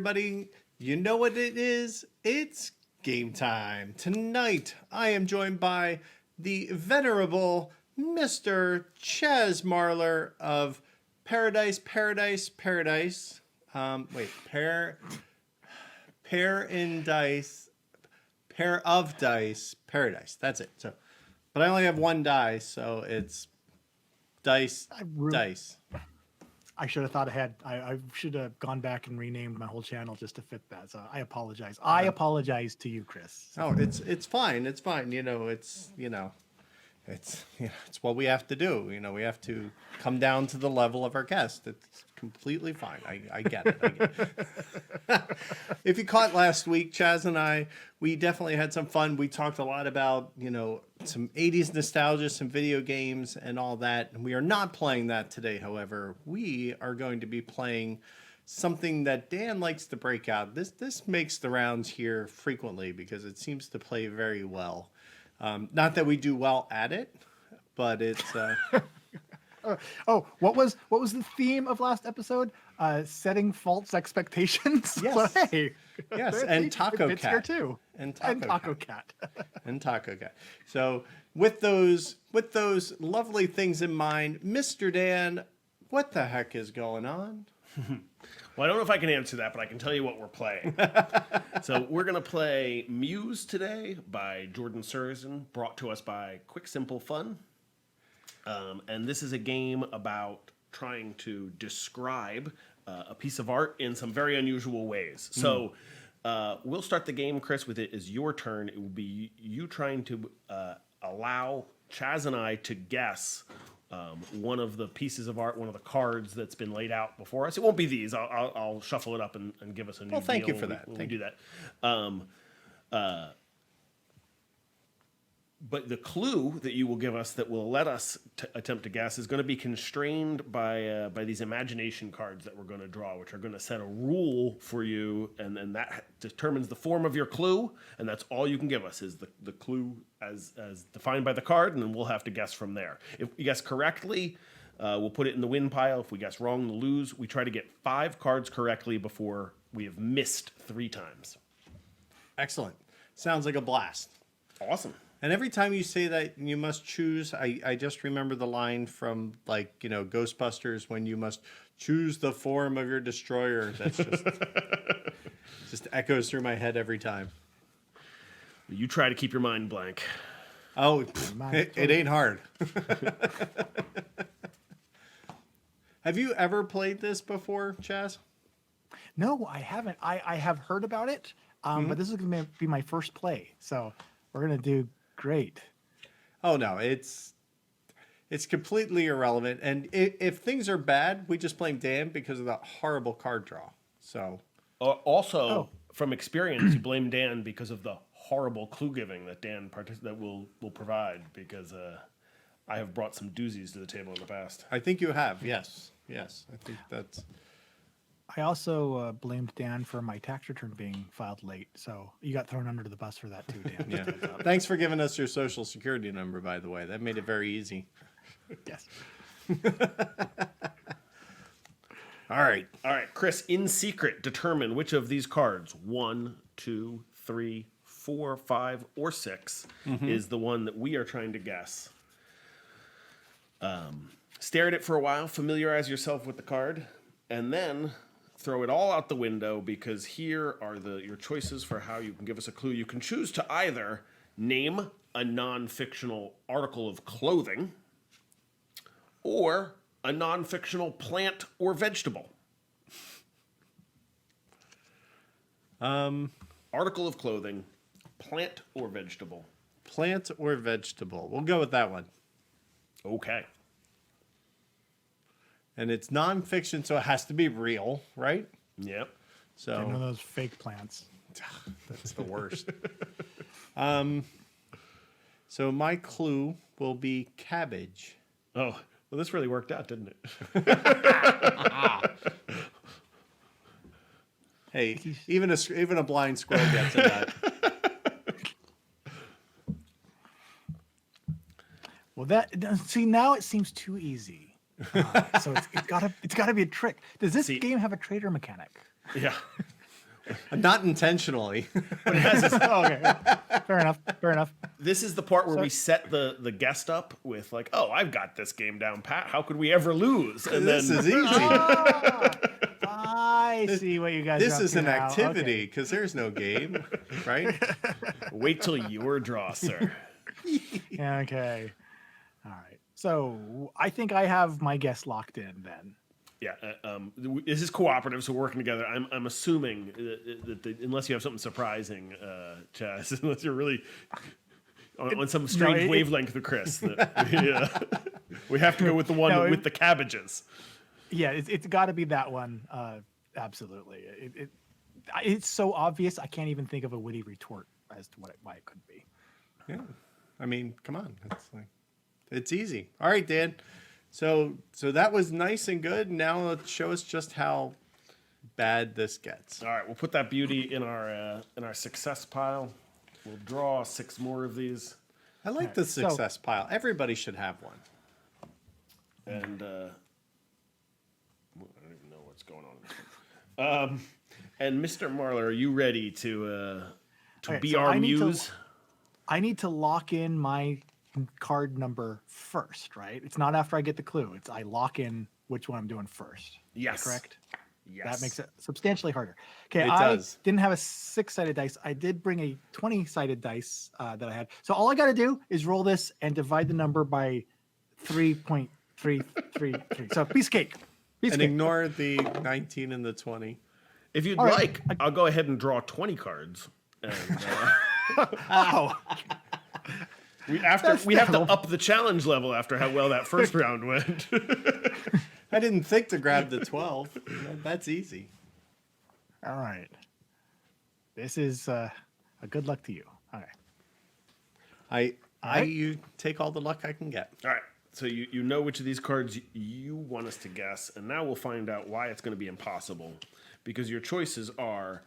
everybody. You know what it is? It's game time. Tonight, I am joined by the venerable Mr. Chaz Marler of Paradise. Pair of Dice, Paradise. That's it. So, but I only have one die, so it's dice. I should have thought ahead. I should have gone back and renamed my whole channel just to fit that. So I apologize. I apologize to you, Chris. Oh, it's fine. It's fine. It's what we have to do. We have to come down to the level of our guest. It's completely fine. I get it. If you caught last week, Chaz and I, we definitely had some fun. We talked a lot about, some 80s nostalgia, some video games and all that. And we are not playing that today. However, we are going to be playing something that Dan likes to break out. This makes the rounds here frequently because it seems to play very well. Not that we do well at it, but it's. What was the theme of last episode? Setting false expectations. Yes. So, hey, yes, and Taco it's Cat here too. And Taco Cat. And Taco Cat. So with those lovely things in mind, Mr. Dan, what the heck is going on? Well, I don't know if I can answer that, but I can tell you what we're playing. So we're going to play Muse today by Jordan Surzan, brought to us by Quick Simple Fun. And this is a game about trying to describe a piece of art in some very unusual ways. So we'll start the game, Chris, with it as your turn. It will be you trying to allow Chaz and I to guess one of the pieces of art, one of the cards that's been laid out before us. It won't be these. I'll shuffle it up and give us a new Well, thank deal you for that. when we do that. But the clue that you will give us that will let us attempt to guess is going to be constrained by these imagination cards that we're going to draw, which are going to set a rule for you, and then that determines the form of your clue, and that's all you can give us is the clue as defined by the card, and then we'll have to guess from there. If you guess correctly, we'll put it in the win pile. If we guess wrong, we'll lose. We try to get 5 cards correctly before we have missed 3 times. Excellent. Sounds like a blast. Awesome. And every time you say that you must choose, I just remember the line from Ghostbusters when you must choose the form of your destroyer. That's just echoes through my head every time. You try to keep your mind blank. Oh, it ain't hard. Have you ever played this before, Chaz? No, I haven't. I have heard about it, but this is going to be my first play. So we're going to do great. Oh no, it's completely irrelevant. And if things are bad, we just blame Dan because of that horrible card draw. So from experience, you blame Dan because of the horrible clue giving that Dan will provide. Because I have brought some doozies to the table in the past. I think you have. Yes. I think that's. I also blamed Dan for my tax return being filed late, so you got thrown under the bus for that too, Dan. Yeah. Thanks for giving us your social security number, by the way. That made it very easy. Yes. All right, Chris. In secret, determine which of these cards 1, 2, 3, 4, 5, or 6 is the one that we are trying to guess. Stare at it for a while. Familiarize yourself with the card, and then throw it all out the window because here are your choices for how you can give us a clue. You can choose to either name a non-fictional article of clothing or a non-fictional plant or vegetable. Article of clothing, plant or vegetable. Plant or vegetable. We'll go with that one. Okay. And it's nonfiction, so it has to be real, right? Yep. So None of those fake plants. That's the worst. So my clue will be cabbage. Oh, well, this really worked out, didn't it? Hey, even a blind squirrel gets in that. Well, now it seems too easy. So it's gotta be a trick. Does this game have a trader mechanic? Yeah. Not intentionally. Oh, okay. Fair enough. Fair enough. This is the part where we set the guest up with like, oh, I've got this game down pat. How could we ever lose? And This then is easy. I see what you guys. This are is up an to now. activity because there's no game, right? wait till your draw, sir. Okay. Okay. All right. So I think I have my guess locked in then. Yeah, this is cooperative, so we're working together. I'm assuming that unless you have something surprising, Chaz, unless you're really on some strange wavelength with Chris, we have to go with the one with the cabbages. Yeah, it's got to be that one. Absolutely. It's so obvious. I can't even think of a witty retort as to why it could be. Yeah. I mean, come on. It's easy. All right, Dan. So that was nice and good. Now let's show us just how bad this gets. All right, we'll put that beauty in our success pile. We'll draw 6 more of these. I like the success pile. Everybody should have one. And I don't even know what's going on in this one. And Mr. Marler, are you ready to be our muse? I need to lock in my card number first, right? It's not after I get the clue. It's I lock in which one I'm doing first. Yes. Correct? Yes. That makes it substantially harder. Okay, It I does. didn't have a 6-sided dice. I did bring a 20-sided dice that I had. So all I got to do is roll this and divide the number by 3.333. So piece of cake. Piece of And cake. ignore the 19 and the 20. If you'd All right. like, I'll go ahead and draw 20 cards. And, Ow. we have to up the challenge level after how well that first round went. I didn't think to grab the 12. That's easy. All right. This is a good luck to you. All right. You take all the luck I can get. All right. So you know which of these cards you want us to guess, and now we'll find out why it's going to be impossible. Because your choices are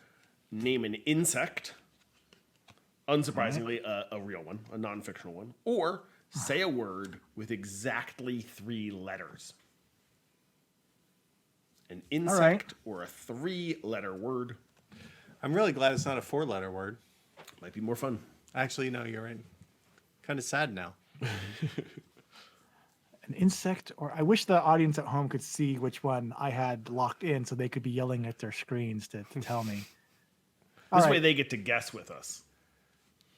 name an insect, unsurprisingly, a real one, a non-fictional one, or say a word with exactly 3 letters. An insect or a 3-letter word. I'm really glad it's not a 4-letter word. Might be more fun. Actually, no, you're right. Kind of sad now. An insect, or I wish the audience at home could see which one I had locked in so they could be yelling at their screens to tell me. This way they get to guess with us.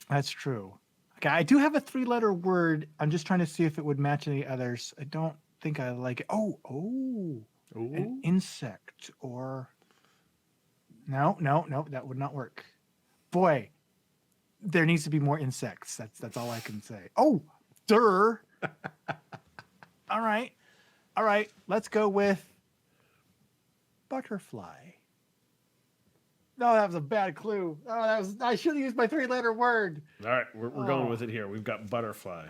That's true. Okay, I do have a 3-letter word. I'm just trying to see if it would match any others. I don't think I like it. An insect or... No, that would not work. Boy, there needs to be more insects. That's all I can say. Oh, durr. All right. Let's go with butterfly. No, that was a bad clue. I should have used my 3-letter word. All right, we're going with it here. We've got butterfly.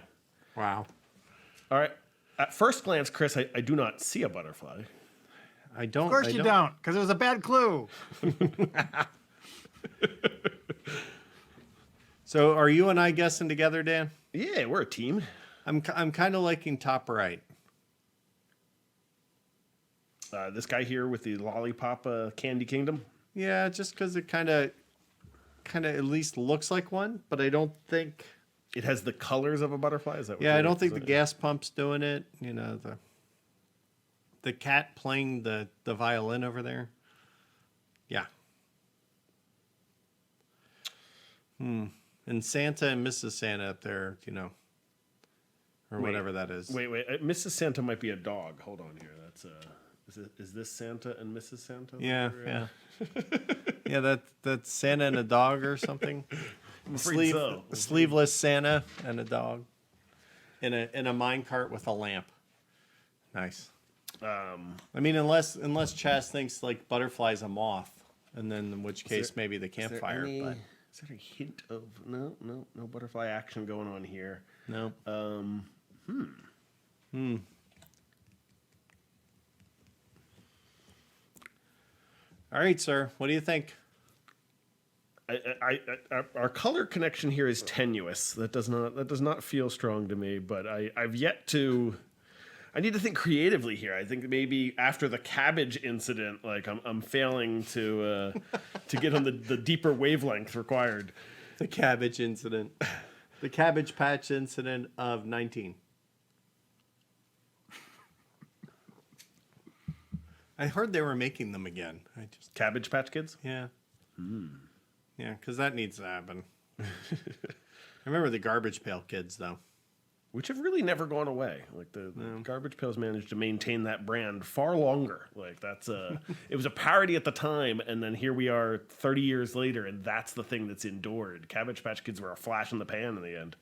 Wow. All right. At first glance, Chris, I do not see a butterfly. I don't. Of course you don't, because it was a bad clue. So are you and I guessing together, Dan? Yeah, we're a team. I'm kind of liking top right. This guy here with the lollipop candy kingdom. Yeah, just because it kind of at least looks like one, but I don't think. It has the colors of a butterfly. Is that? What Yeah, I don't think the gas pump's doing it. You know, the cat playing the violin over there. Yeah. And Santa and Mrs. Santa up there, you know, or whatever that is. Wait. Mrs. Santa might be a dog. Hold on here. That's is this Santa and Mrs. Santa? Yeah. Yeah, that's Santa and a dog or something. Sleeveless Santa and a dog in a minecart with a lamp. Nice. I mean, unless Chaz thinks like butterfly's a moth, and then in which case maybe the campfire. But is there a hint of no butterfly action going on here? no. All right, sir. What do you think? Our color connection here is tenuous. That does not feel strong to me. But I've yet to I need to think creatively here. I think maybe after the cabbage incident, like I'm failing to get on the deeper wavelength required. The cabbage incident. The Cabbage Patch incident of 19. I heard they were making them again. Cabbage Patch Kids? Yeah. Yeah, because that needs to happen. I remember the Garbage Pail Kids, though. Which have really never gone away. Like the Garbage Pails managed to maintain that brand far longer. Like that's it was a parody at the time, and then here we are 30 years later, and that's the thing that's endured. Cabbage Patch Kids were a flash in the pan in the end.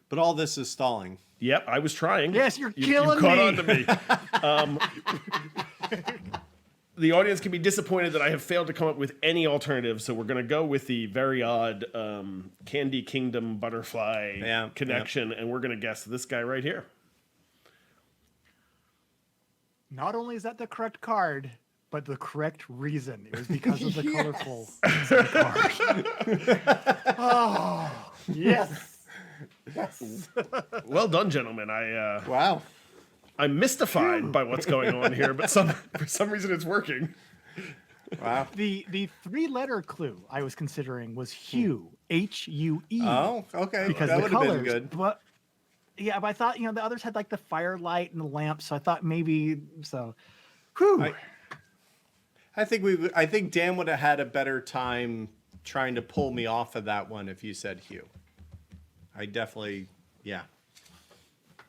But all this is stalling. Yep, I was trying. Yes, you're You killing caught me. on to me. The audience can be disappointed that I have failed to come up with any alternative, so we're going to go with the very odd Candy Kingdom butterfly connection, and we're going to guess this guy right here. Not only is that the correct card, but the correct reason. It was because of the colorful card. Oh, yes. Yes. Well done, gentlemen. Wow. I'm mystified by what's going on here, but for some reason it's working. Wow. The 3-letter clue I was considering was hue, H-U-E. Oh, okay. Because that the would have been colors, good. but I thought, the others had like the firelight and the lamp, so I thought maybe so. Whew. I think Dan would have had a better time trying to pull me off of that one if you said Hugh. I definitely, yeah.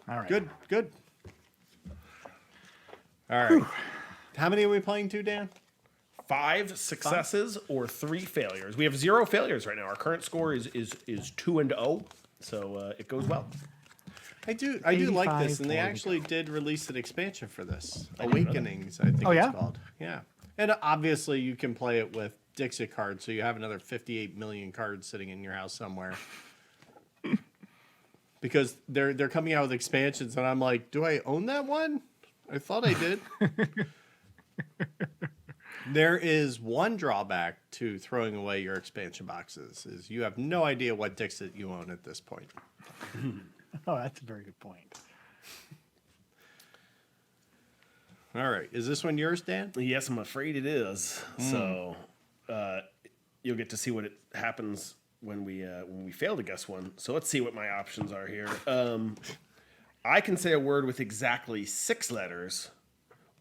All right. Good. All right. Whew. How many are we playing to, Dan? 5 successes or 3 failures. We have 0 failures right now. Our current score is 2-0, so it goes well. I do like this, and they actually did release an expansion for this. Awakenings, I think it's called. Yeah. And obviously you can play it with Dixit cards, so you have another 58 million cards sitting in your house somewhere. Because they're coming out with expansions, and I'm like, do I own that one? I thought I did. There is one drawback to throwing away your expansion boxes, is you have no idea what Dixit you own at this point. Oh, that's a very good point. All right. Is this one yours, Dan? Yes, I'm afraid it is. So you'll get to see what happens when we fail to guess one. So let's see what my options are here. I can say a word with exactly 6 letters,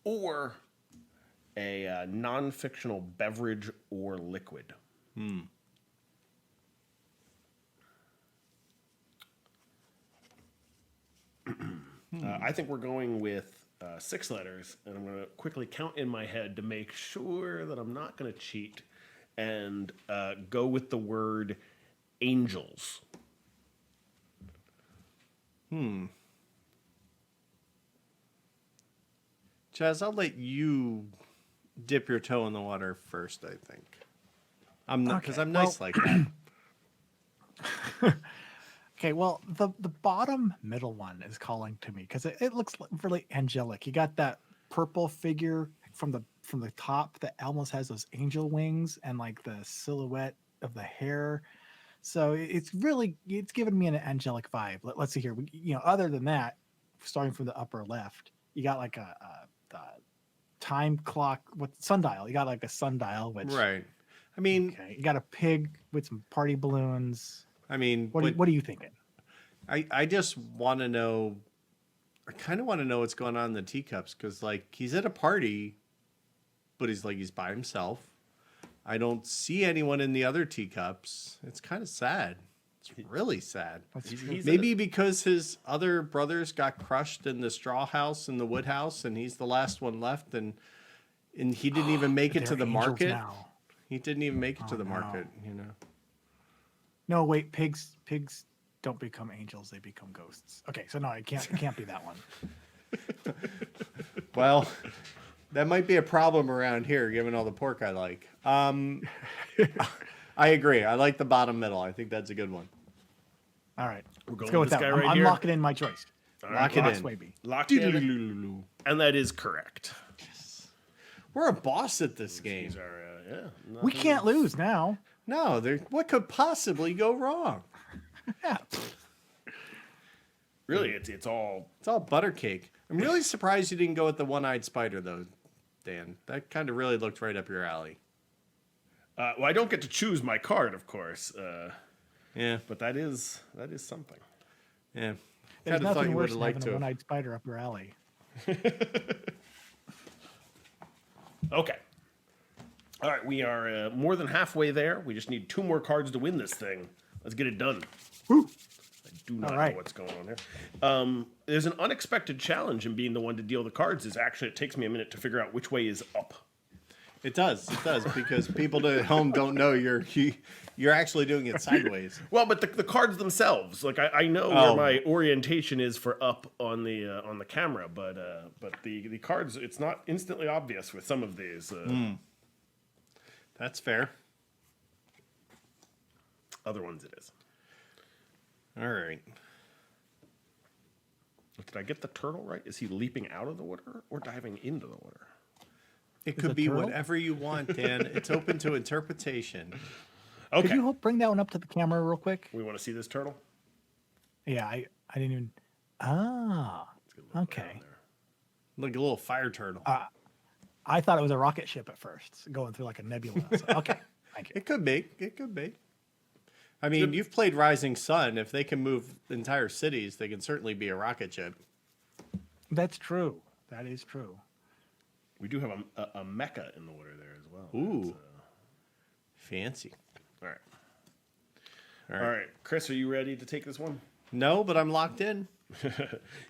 or a non-fictional beverage or liquid. I think we're going with 6 letters, and I'm going to quickly count in my head to make sure that I'm not going to cheat, and go with the word angels. Chaz, I'll let you dip your toe in the water first, I think. I'm not, because I'm nice like that. Okay, well, the bottom middle one is calling to me because it looks really angelic. You got that purple figure from the top that almost has those angel wings and like the silhouette of the hair. So it's giving me an angelic vibe. Let's see here. Other than that, starting from the upper left, you got like a time clock with sundial. You got like a sundial, which Right. I mean, okay. You got a pig with some party balloons. I mean, what are you thinking? I just want to know. I kind of want to know what's going on in the teacups, because like he's at a party, but he's by himself. I don't see anyone in the other teacups. It's kind of sad. It's really sad. Maybe because his other brothers got crushed in the straw house and the wood house, and he's the last one left, and he didn't even make it to the market. Now. He didn't even make it to the market. No, wait, pigs don't become angels, they become ghosts. Okay, so no, it can't be that one. Well, that might be a problem around here, given all the pork I like. I agree. I like the bottom middle. I think that's a good one. All right. Let's go with that one. I'm locking in my choice. Lock it in. Swaby. Locked in. And that is correct. Yes. We're a boss at this game. These are, we can't lose now. No, what could possibly go wrong? Yeah. Really, it's all. It's all butter cake. I'm really surprised you didn't go with the one-eyed spider, though, Dan. That kind of really looked right up your alley. Well, I don't get to choose my card, of course. Yeah, But that is something. yeah. There's Kind of thought nothing you would worse have than liked having a to. one-eyed spider up your alley. Okay. All right, we are more than halfway there. We just need 2 more cards to win this thing. Let's get it done. Woo. I do not All know right. what's going on here. There's an unexpected challenge in being the one to deal the cards. Is actually it takes me a minute to figure out which way is up. It does, because people at home don't know you're actually doing it sideways. Well, but the cards themselves, like I know Oh. where my orientation is for up on the camera, but the cards, it's not instantly obvious with some of these. That's fair. Other ones it is. All right. Did I get the turtle right? Is he leaping out of the water or diving into the water? It Is could it be turtle? whatever you want, Dan. It's open to interpretation. Okay. Could you bring that one up to the camera real quick? We want to see this turtle? Yeah, I didn't even. Ah, Let's get a little okay. down there. Like a little fire turtle. I thought it was a rocket ship at first, going through like a nebula. So, okay, thank you. It could be. It could be. I mean, you've played Rising Sun. If they can move entire cities, they can certainly be a rocket ship. That's true. That is true. We do have a mecha in the water there as well. Ooh. Fancy. All right. All All right. right. Chris, are you ready to take this one? No, but I'm locked in.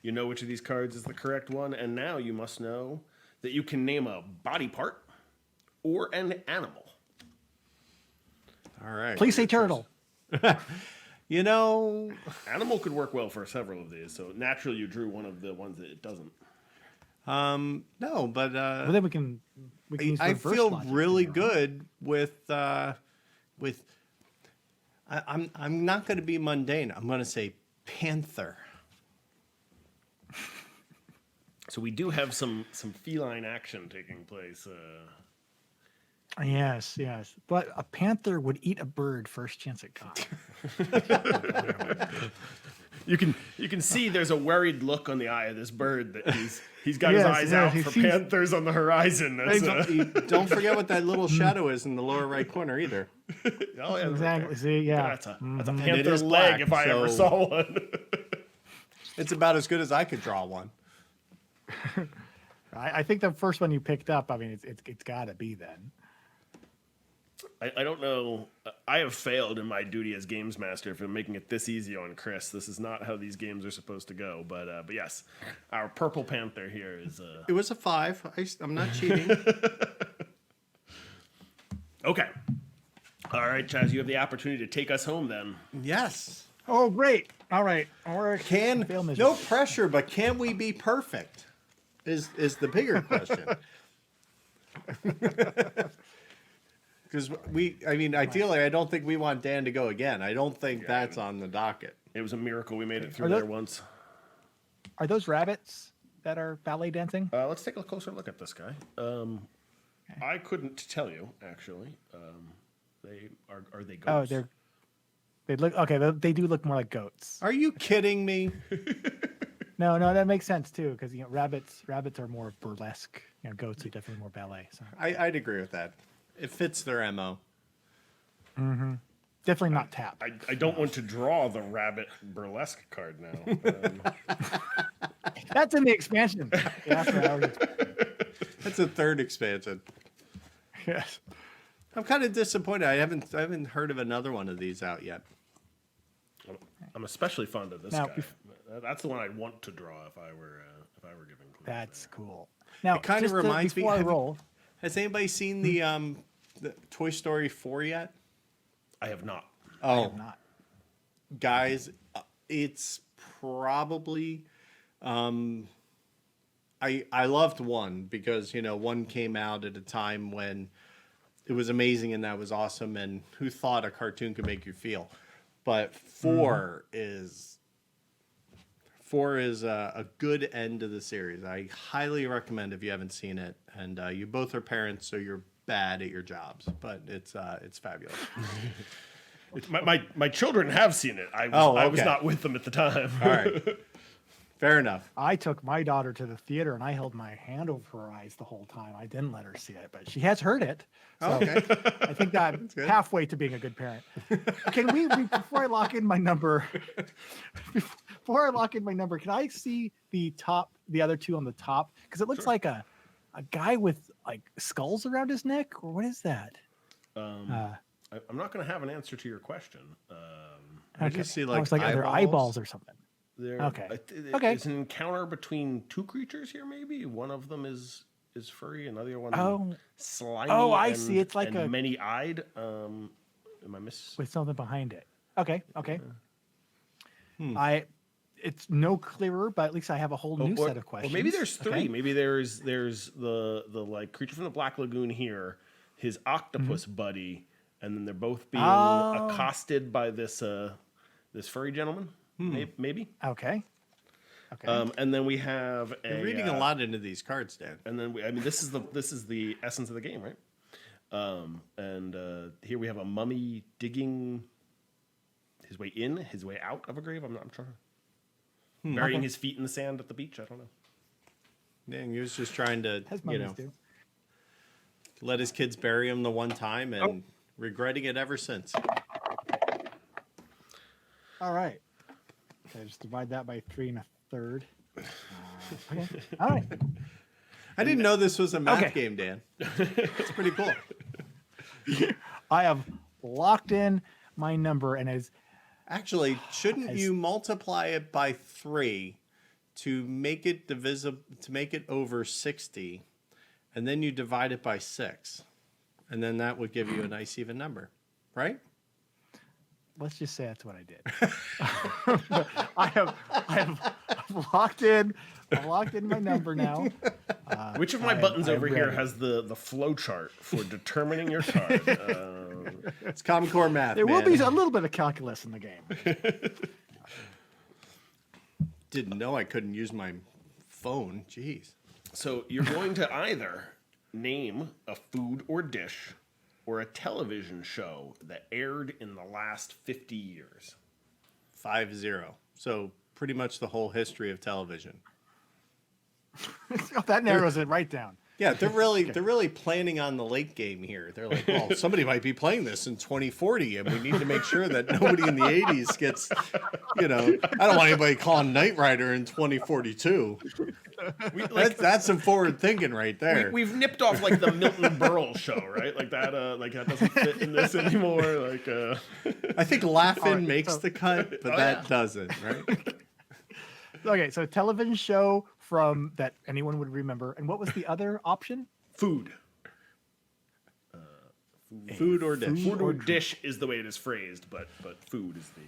You know which of these cards is the correct one, and now you must know that you can name a body part or an animal. All right. Please say turtle. You know, Animal could work well for several of these, so naturally you drew one of the ones that it doesn't. no, but Well, then we can use I reverse feel logic really here. good with. I'm not going to be mundane. I'm going to say panther. So we do have some feline action taking place. Yes, yes. But a panther would eat a bird first chance it got. You can see there's a worried look on the eye of this bird that he's got his Yes, eyes yes, out he for sees- panthers on the horizon. That's, Don't forget what that little shadow is in the lower right corner either. oh yeah, Exactly. See, yeah. That's a And it panther is leg black, if I ever so- saw one. It's about as good as I could draw one. I think the first one you picked up, I mean, it's got to be then. I don't know. I have failed in my duty as games master for making it this easy on Chris. This is not how these games are supposed to go. But yes, our purple panther here is. It was a 5. I'm not cheating. Okay. All right, Chaz, you have the opportunity to take us home then. Yes. Oh, great. All right. Fail miserably. No pressure, but can we be perfect? Is the bigger question. Because ideally, I don't think we want Dan to go again. I don't think that's on the docket. It was a miracle we made it through Are those- there once. Are those rabbits that are ballet dancing? Let's take a closer look at this guy. I couldn't tell you actually. They are they Oh, goats? they look okay. They do look more like goats. Are you kidding me? No, that makes sense too, because rabbits are more burlesque. Goats are definitely more ballet. So I'd agree with that. It fits their MO. definitely not tap. I don't want to draw the rabbit burlesque card now. That's in the expansion. Yeah, After Hours. That's a third expansion. Yes. I'm kind of disappointed. I haven't heard of another one of these out yet. I'm especially fond of this Now, guy. That's the one I'd want to draw if I were giving clues. That's cool. Now, It kind of just reminds me. before I roll. Has anybody seen the Toy Story 4 yet? I have not. I have not. Guys, it's probably I loved 1 because one came out at a time when it was amazing and that was awesome, and who thought a cartoon could make you feel. But 4 is a good end to the series. I highly recommend if you haven't seen it, and you both are parents, so you're bad at your jobs, but it's fabulous. My children have seen it. I was Okay. not with them at the time. All right. Fair enough. I took my daughter to the theater and I held my hand over her eyes the whole time. I didn't let her see it, but she has heard it. So Okay. I think that's good. halfway to being a good parent. Can we before I lock in my number, can I see the other two on the top? Because it looks like a guy with like skulls around his neck, or what is that? I'm not going to have an answer to your question. I just see I like was like, are there eyeballs or something? Okay. Okay. It's an encounter between two creatures here. Maybe one of them is furry, another one slimy. Oh, I and, see. It's like and a many-eyed. Am I with something behind it. Okay. It's no clearer, but at least I have a whole new set of questions. Or maybe there's three. Okay. Maybe there's the like creature from the Black Lagoon here, his octopus buddy, and then they're both being accosted by this furry gentleman. Maybe. Okay. And then we have You're reading a lot into these cards, Dan. And then this is the essence of the game, right? Here we have a mummy digging his way in, his way out of a grave. I'm trying. Burying his feet in the sand at the beach. I don't know. Dan, he was just trying to, As mummies do. let his kids bury him the one time and regretting it ever since. All right. So just divide that by 3 1/3. Okay. All right. I didn't know this was a math game, Dan. It's pretty cool. I have locked in my number, and as Actually, shouldn't you multiply it by 3 to make it divisible, to make it over 60, and then you divide it by 6, and then that would give you a nice even number, right? let's just say that's what I did. I have locked in. I'm locked in my number now. Which of my buttons over here has the flow chart for determining your card? It's Common Core math. There will be a little bit of calculus in the game. Didn't know I couldn't use my phone. Jeez. So you're going to either name a food or dish or a television show that aired in the last 50 years. 5-0. So pretty much the whole history of television. That narrows it right down. Yeah, they're really planning on the late game here. They're like, well, somebody might be playing this in 2040, and we need to make sure that nobody in the 80s gets, I don't want anybody calling Knight Rider in 2042. That's some forward thinking right there. We've nipped off like the Milton Berle show, right? Like that doesn't fit in this anymore. I think Laughing makes the cut, but that doesn't, right? Okay, so television show from that anyone would remember. And what was the other option? Food. Food or dish. Food or dish is the way it is phrased, but food is the...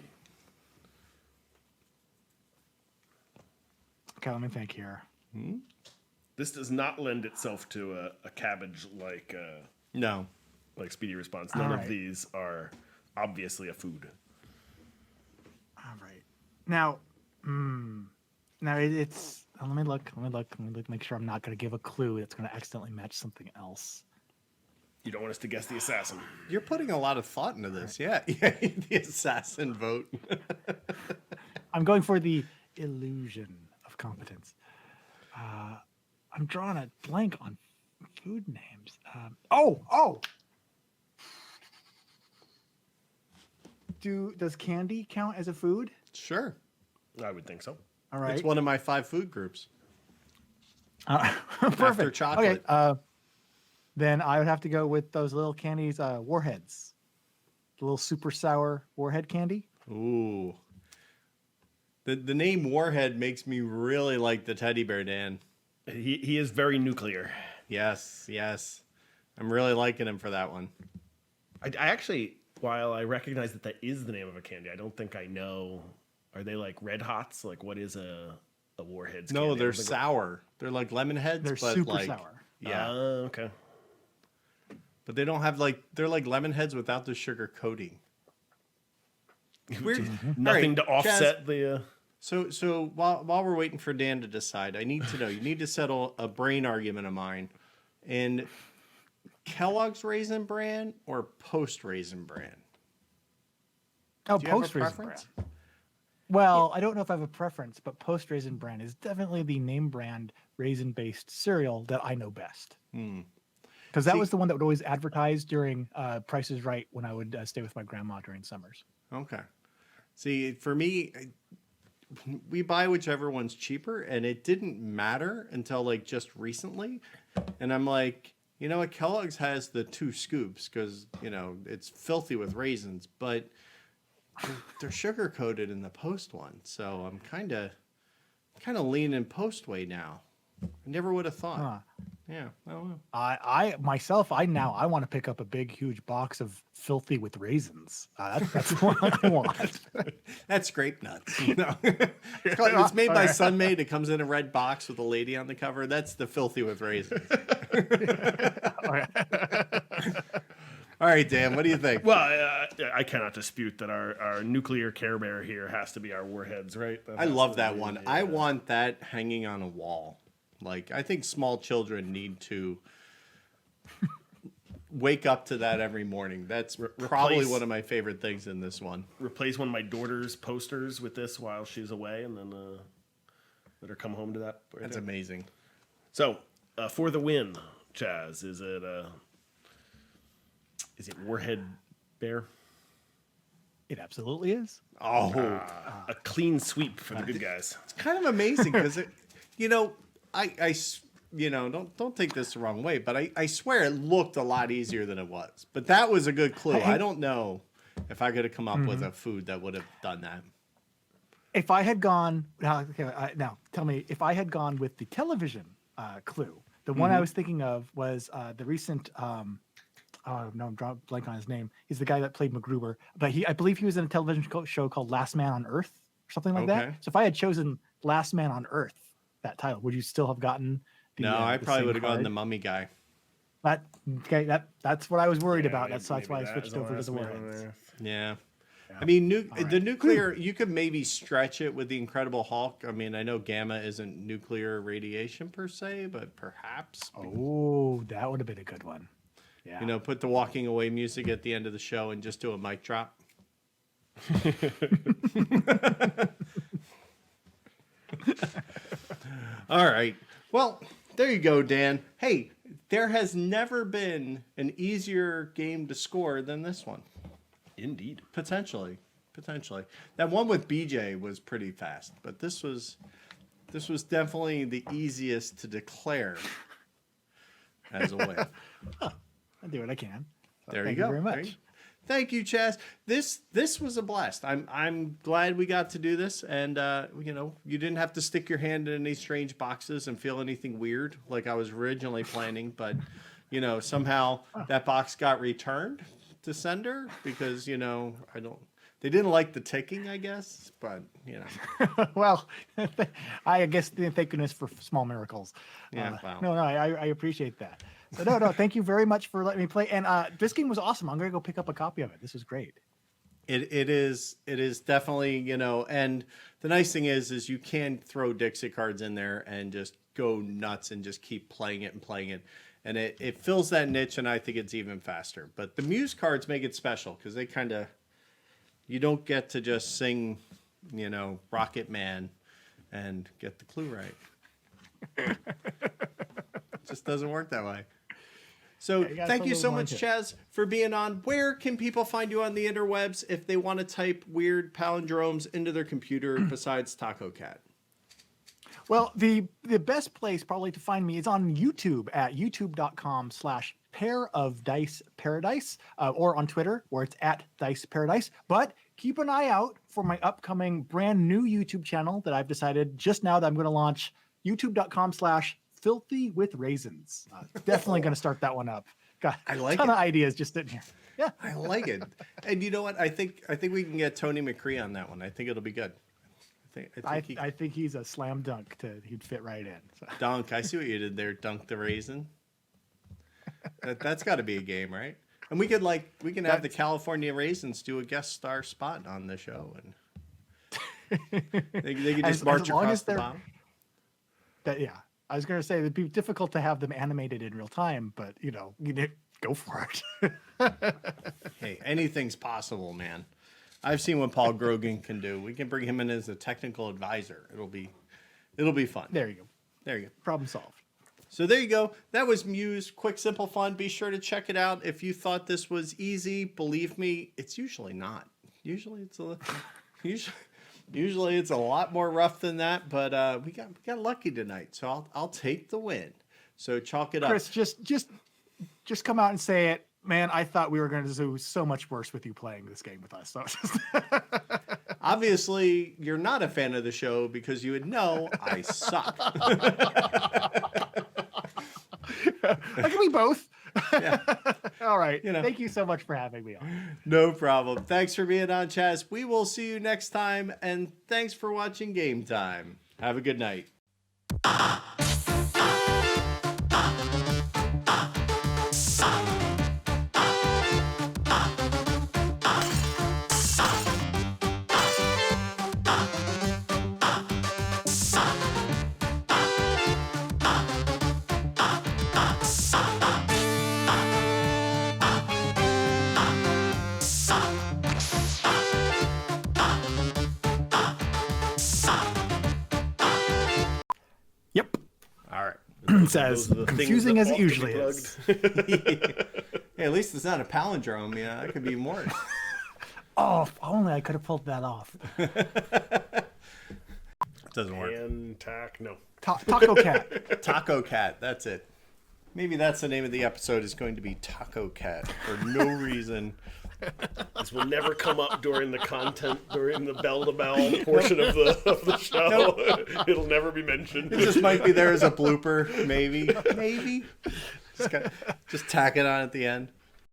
Okay, let me think here. This does not lend itself to a cabbage like No. like Speedy Response. None All of right. these are obviously a food. All right. Now, it's. Let me look. Make sure I'm not going to give a clue that's going to accidentally match something else. You don't want us to guess the assassin. You're putting a lot of thought into this. Yeah, the assassin vote. I'm going for the illusion of competence. I'm drawing a blank on food names. Does candy count as a food? Sure. I would think so. All right. It's one of my 5 food groups. Perfect. After chocolate. Okay. Then I would have to go with those little candies, Warheads. The little super sour Warhead candy. Ooh. The name Warhead makes me really like the teddy bear, Dan. He is very nuclear. Yes. I'm really liking him for that one. I actually, while I recognize that is the name of a candy, I don't think I know. Are they like Red Hots? Like, what is a Warheads candy? No, they're sour. They're like lemon heads. They're but super like, sour. Yeah. Okay. But they don't have they're like lemon heads without the sugar coating. Weird. Nothing to All right, offset Chaz, the... So while we're waiting for Dan to decide, I need to know. You need to settle a brain argument of mine. And Kellogg's Raisin Bran or Post Raisin Bran? Oh, Do you have a post Raisin preference? Bran. Well, I don't know if I have a preference, but Post Raisin Bran is definitely the name brand raisin-based cereal that I know best. Because that See- was the one that would always advertise during Price is Right when I would stay with my grandma during summers. Okay. See, for me, we buy whichever one's cheaper, and it didn't matter until like just recently. And I'm like, you know what? Kellogg's has the 2 scoops because, you know, it's filthy with raisins, but they're sugar coated in the Post one. So I'm kind of leaning Post way now. I never would have thought. Huh. Yeah. I don't know. I myself, I want to pick up a big, huge box of filthy with raisins. That's what I want. That's grape nuts. No. It's made by Sunmaid. It comes in a red box with a lady on the cover. That's the filthy with raisins. All right, Dan, what do you think? Well, I cannot dispute that our nuclear Care Bear here has to be our warheads, right? I love that one. I want that hanging on a wall. Like, I think small children need to wake up to that every morning. That's probably one of my favorite things in this one. Replace one of my daughter's posters with this while she's away, and then let her come home to that. That's amazing. So, for the win, Chaz, is it Warhead Bear? It absolutely is. Oh, A clean sweep for the good guys. it's kind of amazing because you know, you know, don't take this the wrong way, but I swear it looked a lot easier than it was. But that was a good clue. I don't know if I could have come up with a food that would have done that. If I had gone now, tell me if I had gone with the television clue. The one I was thinking of was the recent. I'm drawing blank on his name. He's the guy that played MacGruber, but I believe he was in a television show called Last Man on Earth or something like that. So if I had chosen Last Man on Earth, that title, would you still have gotten? No, I probably would have gone the Mummy guy. That's what I was worried about. That's why I switched over to the one. Warheads. Yeah. I mean, the nuclear, you could maybe stretch it with the Incredible Hulk. I mean, I know gamma isn't nuclear radiation per se, but perhaps. Oh, that would have been a good one. Yeah. You know, put the walking away music at the end of the show and just do a mic drop. All right. Well, there you go, Dan. Hey, there has never been an easier game to score than this one. Indeed. Potentially. That one with BJ was pretty fast, but this was definitely the easiest to declare as a win. I'll do what I can. So There thank you go. Very much. Thank you, Chaz. This was a blast. I'm glad we got to do this, and you know, you didn't have to stick your hand in any strange boxes and feel anything weird like I was originally planning. But you know, somehow that box got returned to sender because you know they didn't like the ticking, I guess. But you know, Well, I guess thank goodness for small miracles. Yeah, wow. No, I appreciate that. So no, thank you very much for letting me play. And this game was awesome. I'm gonna go pick up a copy of it. This is great. It is definitely, you know, and the nice thing is you can throw Dixit cards in there and just go nuts and just keep playing it. And it fills that niche, and I think it's even faster. But the Muse cards make it special because they you don't get to just sing, you know, Rocket Man and get the clue right. It just doesn't work that way. So thank you so much, Chaz, for being on. Where can people find you on the interwebs if they want to type weird palindromes into their computer besides Taco Cat? Well, the best place probably to find me is on YouTube at youtube.com/pairofdiceparadise or on Twitter where it's at Dice Paradise. But keep an eye out for my upcoming brand new YouTube channel that I've decided just now that I'm going to launch, youtube.com/filthy with raisins. Definitely going to start that one up. Got I like a ton it. of ideas just sitting here. Yeah. I like it. And you know what? I think we can get Tony McCree on that one. I think it'll be good. I think he's a slam dunk. He'd fit right in. So. Dunk. I see what you did there. Dunk the raisin. That's got to be a game, right? And we can have the California Raisins do a guest star spot on the show, and they can just march across the bottom. Yeah, I was going to say it'd be difficult to have them animated in real time, but you know, go for it. Hey, anything's possible, man. I've seen what Paul Grogan can do. We can bring him in as a technical advisor. It'll be fun. There you go. There you go. Problem solved. So there you go. That was Muse. Quick, simple, fun. Be sure to check it out. If you thought this was easy, believe me, it's usually not. Usually it's a lot more rough than that. But we got lucky tonight, so I'll take the win. So chalk it up. Chris, just come out and say it. Man, I thought we were going to do so much worse with you playing this game with us. So Obviously, you're not a fan of the show because you would know I suck. That can be both. Yeah. All right. You know. Thank you so much for having me on. No problem. Thanks for being on, Chaz. We will see you next time, and thanks for watching Game Time. Have a good night. Yep. All right. It's as Those are the things confusing that as it ought to be usually is. Hey, at least it's not a palindrome. Yeah, that could be more. Oh, if only I could have pulled that off. It doesn't work. And tack, no. Taco Cat. Taco Cat. That's it. Maybe that's the name of the episode. Is going to be Taco Cat for no reason. This will never come up during the bell to bell portion of the show. Nope. It'll never be mentioned. It just might be there as a blooper. Maybe. Just tack it on at the end.